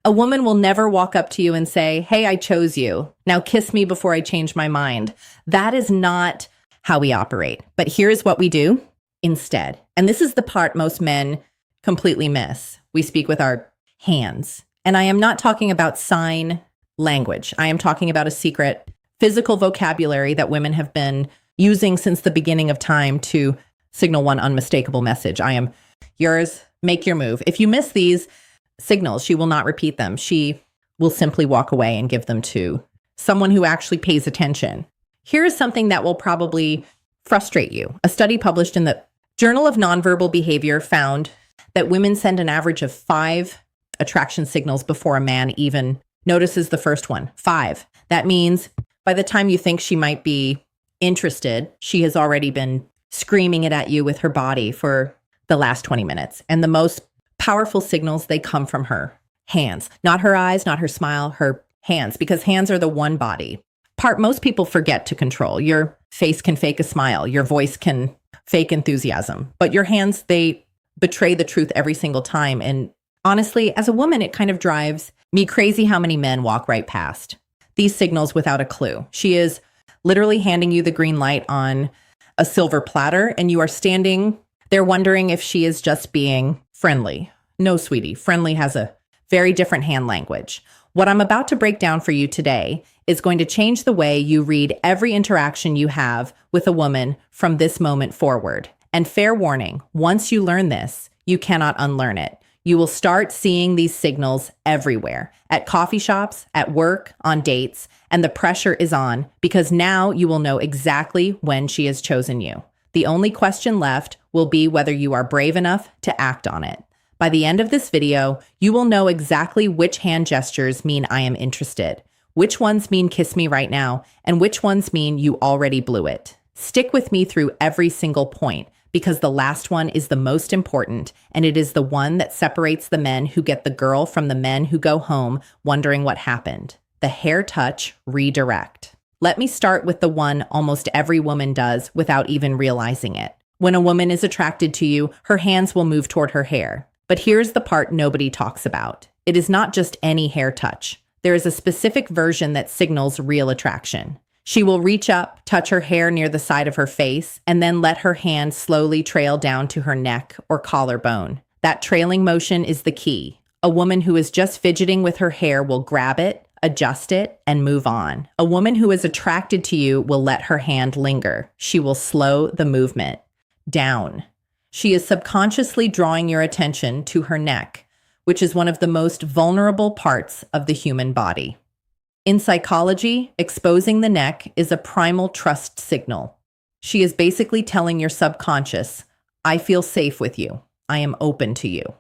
A woman will never walk up to you and say, "Hey, I chose you. Now kiss me before I change my mind." That is not how we operate. But here's what we do instead. And this is the part most men completely miss. We speak with our hands. And I am not talking about sign language. I am talking about a secret physical vocabulary that women have been using since the beginning of time to signal one unmistakable message. I am yours, make your move. If you miss these signals, she will not repeat them. She will simply walk away and give them to someone who actually pays attention. Here is something that will probably frustrate you. A study published in the Journal of Nonverbal Behavior found that women send an average of 5 attraction signals before a man even notices the first one. 5. That means by the time you think she might be interested, she has already been screaming it at you with her body for the last 20 minutes. And the most powerful signals, they come from her hands, not her eyes, not her smile, her hands, because hands are the one body part most people forget to control. Your face can fake a smile. Your voice can fake enthusiasm, but your hands, they betray the truth every single time. And honestly, as a woman, it kind of drives me crazy how many men walk right past these signals without a clue. She is literally handing you the green light on a silver platter, and you are standing there wondering if she is just being friendly. No, sweetie, friendly has a very different hand language. What I'm about to break down for you today is going to change the way you read every interaction you have with a woman from this moment forward. And fair warning, once you learn this, you cannot unlearn it. You will start seeing these signals everywhere, at coffee shops, at work, on dates, and the pressure is on because now you will know exactly when she has chosen you. The only question left will be whether you are brave enough to act on it. By the end of this video, you will know exactly which hand gestures mean I am interested, which ones mean kiss me right now, and which ones mean you already blew it. Stick with me through every single point, because the last one is the most important, and it is the one that separates the men who get the girl from the men who go home wondering what happened. The hair touch redirect. Let me start with the one almost every woman does without even realizing it. When a woman is attracted to you, her hands will move toward her hair. But here's the part nobody talks about. It is not just any hair touch. There is a specific version that signals real attraction. She will reach up, touch her hair near the side of her face, and then let her hand slowly trail down to her neck or collarbone. That trailing motion is the key. A woman who is just fidgeting with her hair will grab it, adjust it, and move on. A woman who is attracted to you will let her hand linger. She will slow the movement down. She is subconsciously drawing your attention to her neck, which is one of the most vulnerable parts of the human body. In psychology, exposing the neck is a primal trust signal. She is basically telling your subconscious, I feel safe with you. I am open to you.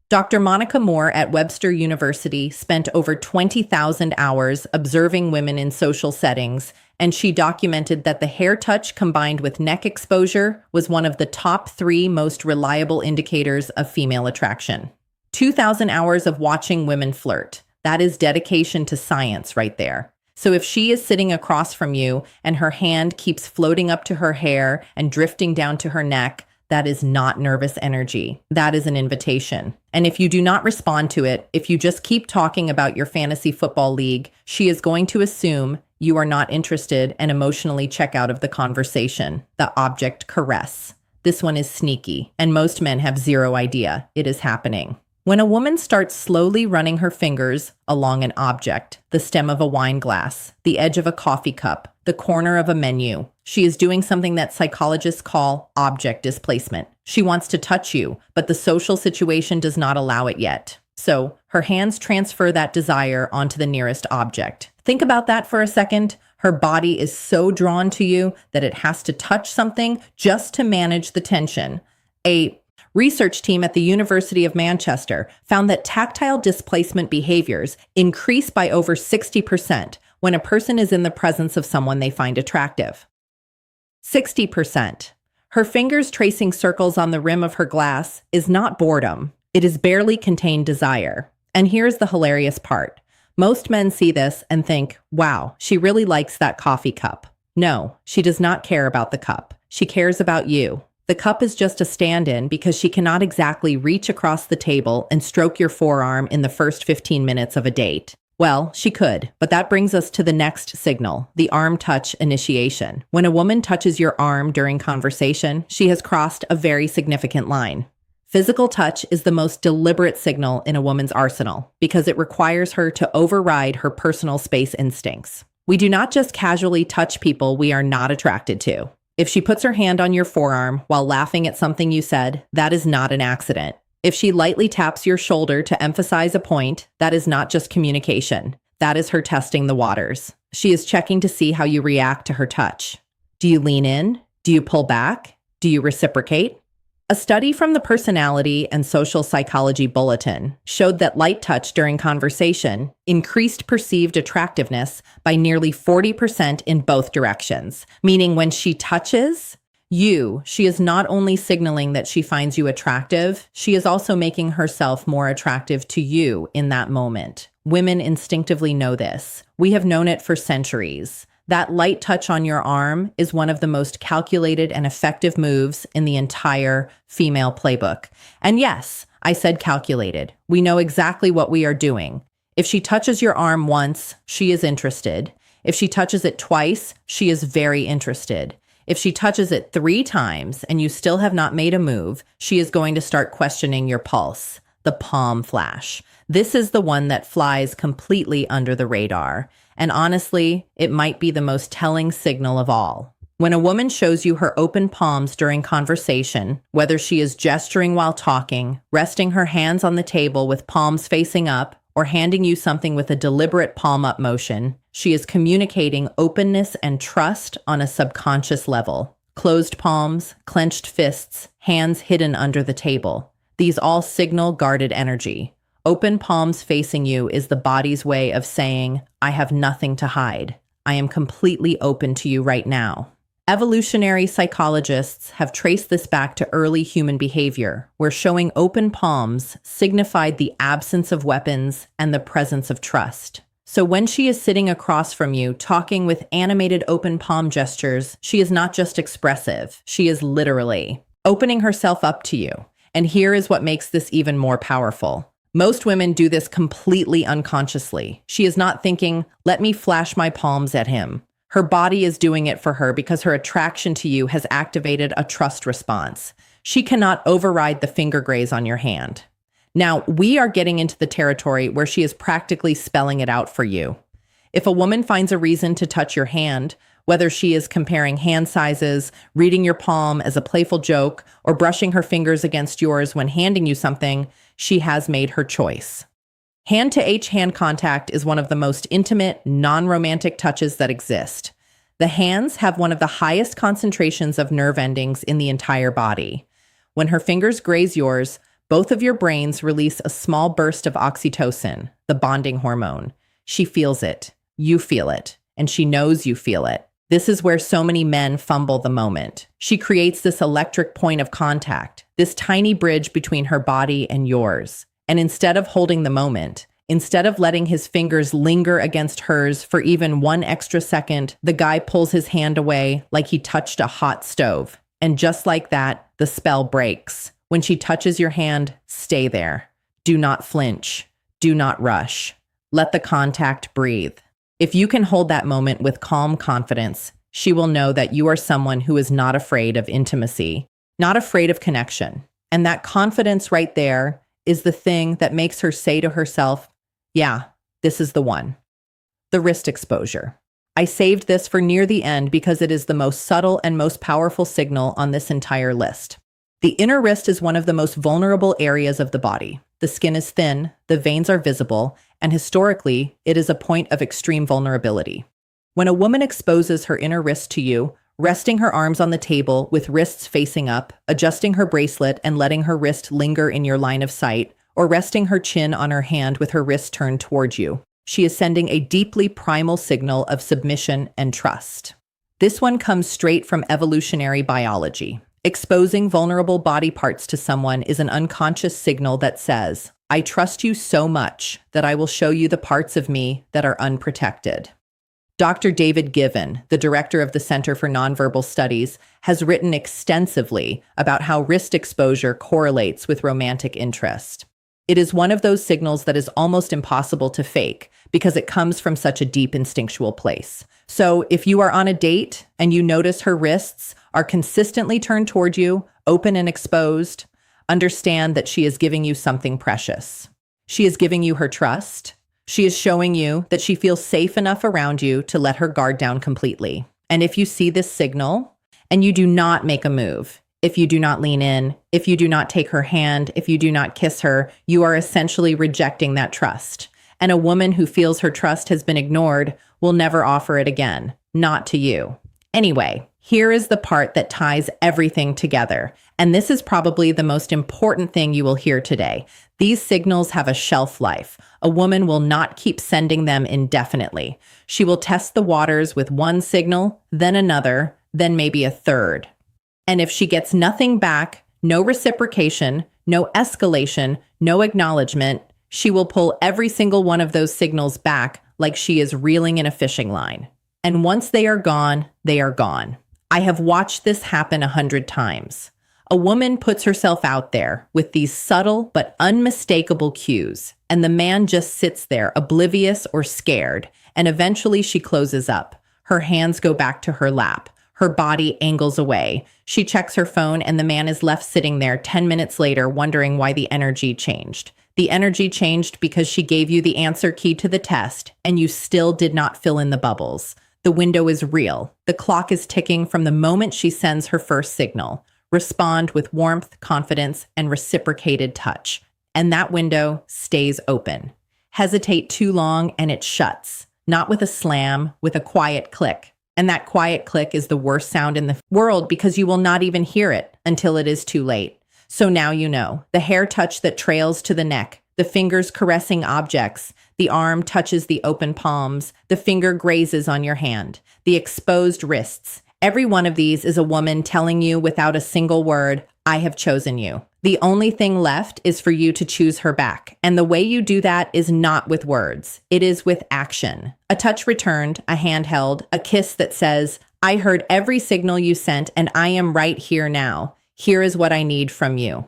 Dr. Monica Moore at Webster University spent over 20,000 hours observing women in social settings, and she documented that the hair touch combined with neck exposure was one of the top 3 most reliable indicators of female attraction. 2,000 hours of watching women flirt. That is dedication to science right there. So if she is sitting across from you and her hand keeps floating up to her hair and drifting down to her neck, that is not nervous energy. That is an invitation. And if you do not respond to it, if you just keep talking about your fantasy football league, she is going to assume you are not interested and emotionally check out of the conversation. The object caress. This one is sneaky, and most men have zero idea it is happening. When a woman starts slowly running her fingers along an object, the stem of a wine glass, the edge of a coffee cup, the corner of a menu, she is doing something that psychologists call object displacement. She wants to touch you, but the social situation does not allow it yet. So her hands transfer that desire onto the nearest object. Think about that for a second. Her body is so drawn to you that it has to touch something just to manage the tension. A research team at the University of Manchester found that tactile displacement behaviors increase by over 60% when a person is in the presence of someone they find attractive. 60%. Her fingers tracing circles on the rim of her glass is not boredom. It is barely contained desire. And here's the hilarious part. Most men see this and think, wow, she really likes that coffee cup. No, she does not care about the cup. She cares about you. The cup is just a stand-in because she cannot exactly reach across the table and stroke your forearm in the first 15 minutes of a date. Well, she could, but that brings us to the next signal, the arm touch initiation. When a woman touches your arm during conversation, she has crossed a very significant line. Physical touch is the most deliberate signal in a woman's arsenal because it requires her to override her personal space instincts. We do not just casually touch people we are not attracted to. If she puts her hand on your forearm while laughing at something you said, that is not an accident. If she lightly taps your shoulder to emphasize a point, that is not just communication. That is her testing the waters. She is checking to see how you react to her touch. Do you lean in? Do you pull back? Do you reciprocate? A study from the Personality and Social Psychology Bulletin showed that light touch during conversation increased perceived attractiveness by nearly 40% in both directions, meaning when she touches you, she is not only signaling that she finds you attractive, she is also making herself more attractive to you in that moment. Women instinctively know this. We have known it for centuries. That light touch on your arm is one of the most calculated and effective moves in the entire female playbook. And yes, I said calculated. We know exactly what we are doing. If she touches your arm once, she is interested. If she touches it twice, she is very interested. If she touches it 3 times and you still have not made a move, she is going to start questioning your pulse, the palm flash. This is the one that flies completely under the radar. And honestly, it might be the most telling signal of all. When a woman shows you her open palms during conversation, whether she is gesturing while talking, resting her hands on the table with palms facing up, or handing you something with a deliberate palm up motion, she is communicating openness and trust on a subconscious level. Closed palms, clenched fists, hands hidden under the table. These all signal guarded energy. Open palms facing you is the body's way of saying, I have nothing to hide. I am completely open to you right now. Evolutionary psychologists have traced this back to early human behavior, where showing open palms signified the absence of weapons and the presence of trust. So when she is sitting across from you, talking with animated open palm gestures, she is not just expressive, she is literally opening herself up to you. And here is what makes this even more powerful. Most women do this completely unconsciously. She is not thinking, let me flash my palms at him. Her body is doing it for her because her attraction to you has activated a trust response. She cannot override the finger graze on your hand. Now, we are getting into the territory where she is practically spelling it out for you. If a woman finds a reason to touch your hand, whether she is comparing hand sizes, reading your palm as a playful joke, or brushing her fingers against yours when handing you something, she has made her choice. Hand-to-H hand contact is one of the most intimate, non-romantic touches that exist. The hands have one of the highest concentrations of nerve endings in the entire body. When her fingers graze yours, both of your brains release a small burst of oxytocin, the bonding hormone. She feels it, you feel it, and she knows you feel it. This is where so many men fumble the moment. She creates this electric point of contact, this tiny bridge between her body and yours. And instead of holding the moment, instead of letting his fingers linger against hers for even 1 extra second, the guy pulls his hand away like he touched a hot stove. And just like that, the spell breaks. When she touches your hand, stay there. Do not flinch. Do not rush. Let the contact breathe. If you can hold that moment with calm confidence, she will know that you are someone who is not afraid of intimacy, not afraid of connection. And that confidence right there is the thing that makes her say to herself, yeah, this is the one. The wrist exposure. I saved this for near the end because it is the most subtle and most powerful signal on this entire list. The inner wrist is one of the most vulnerable areas of the body. The skin is thin, the veins are visible, and historically, it is a point of extreme vulnerability. When a woman exposes her inner wrist to you, resting her arms on the table with wrists facing up, adjusting her bracelet and letting her wrist linger in your line of sight, or resting her chin on her hand with her wrist turned towards you, she is sending a deeply primal signal of submission and trust. This one comes straight from evolutionary biology. Exposing vulnerable body parts to someone is an unconscious signal that says, I trust you so much that I will show you the parts of me that are unprotected. Dr. David Given, the director of the Center for Nonverbal Studies, has written extensively about how wrist exposure correlates with romantic interest. It is one of those signals that is almost impossible to fake because it comes from such a deep instinctual place. So if you are on a date and you notice her wrists are consistently turned toward you, open and exposed, understand that she is giving you something precious. She is giving you her trust. She is showing you that she feels safe enough around you to let her guard down completely. And if you see this signal and you do not make a move, if you do not lean in, if you do not take her hand, if you do not kiss her, you are essentially rejecting that trust. And a woman who feels her trust has been ignored will never offer it again, not to you. Anyway, here is the part that ties everything together. And this is probably the most important thing you will hear today. These signals have a shelf life. A woman will not keep sending them indefinitely. She will test the waters with one signal, then another, then maybe a third. And if she gets nothing back, no reciprocation, no escalation, no acknowledgement, she will pull every single one of those signals back like she is reeling in a fishing line. And once they are gone, they are gone. I have watched this happen 100 times. A woman puts herself out there with these subtle but unmistakable cues, and the man just sits there oblivious or scared, and eventually she closes up. Her hands go back to her lap. Her body angles away. She checks her phone, and the man is left sitting there 10 minutes later wondering why the energy changed. The energy changed because she gave you the answer key to the test, and you still did not fill in the bubbles. The window is real. The clock is ticking from the moment she sends her first signal. Respond with warmth, confidence, and reciprocated touch. And that window stays open. Hesitate too long and it shuts. Not with a slam, with a quiet click. And that quiet click is the worst sound in the world because you will not even hear it until it is too late. So now you know. The hair touch that trails to the neck, the fingers caressing objects, the arm touches the open palms, the finger grazes on your hand, the exposed wrists. Every one of these is a woman telling you without a single word, I have chosen you. The only thing left is for you to choose her back. And the way you do that is not with words. It is with action. A touch returned, a hand held, a kiss that says, I heard every signal you sent and I am right here now. Here is what I need from you.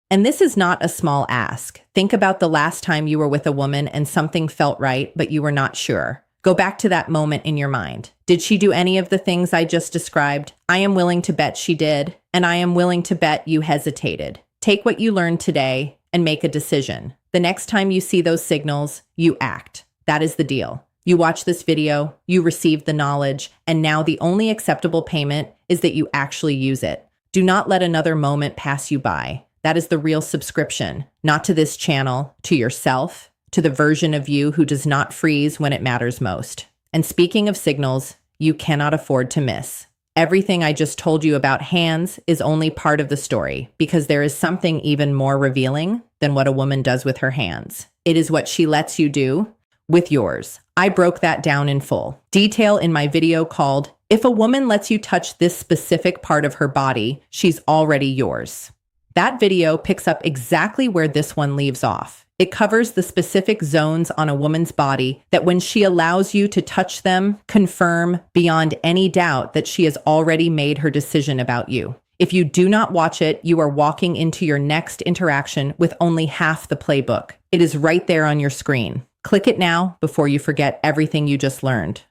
And this is not a small ask. Think about the last time you were with a woman and something felt right, but you were not sure. Go back to that moment in your mind. Did she do any of the things I just described? I am willing to bet she did, and I am willing to bet you hesitated. Take what you learned today and make a decision. The next time you see those signals, you act. That is the deal. You watch this video, you receive the knowledge, and now the only acceptable payment is that you actually use it. Do not let another moment pass you by. That is the real subscription, not to this channel, to yourself, to the version of you who does not freeze when it matters most. And speaking of signals, you cannot afford to miss. Everything I just told you about hands is only part of the story because there is something even more revealing than what a woman does with her hands. It is what she lets you do with yours. I broke that down in full detail in my video called, If a Woman Lets You Touch This Specific Part of Her Body, She's Already Yours. That video picks up exactly where this one leaves off. It covers the specific zones on a woman's body that when she allows you to touch them, confirm beyond any doubt that she has already made her decision about you. If you do not watch it, you are walking into your next interaction with only half the playbook. It is right there on your screen. Click it now before you forget everything you just learned.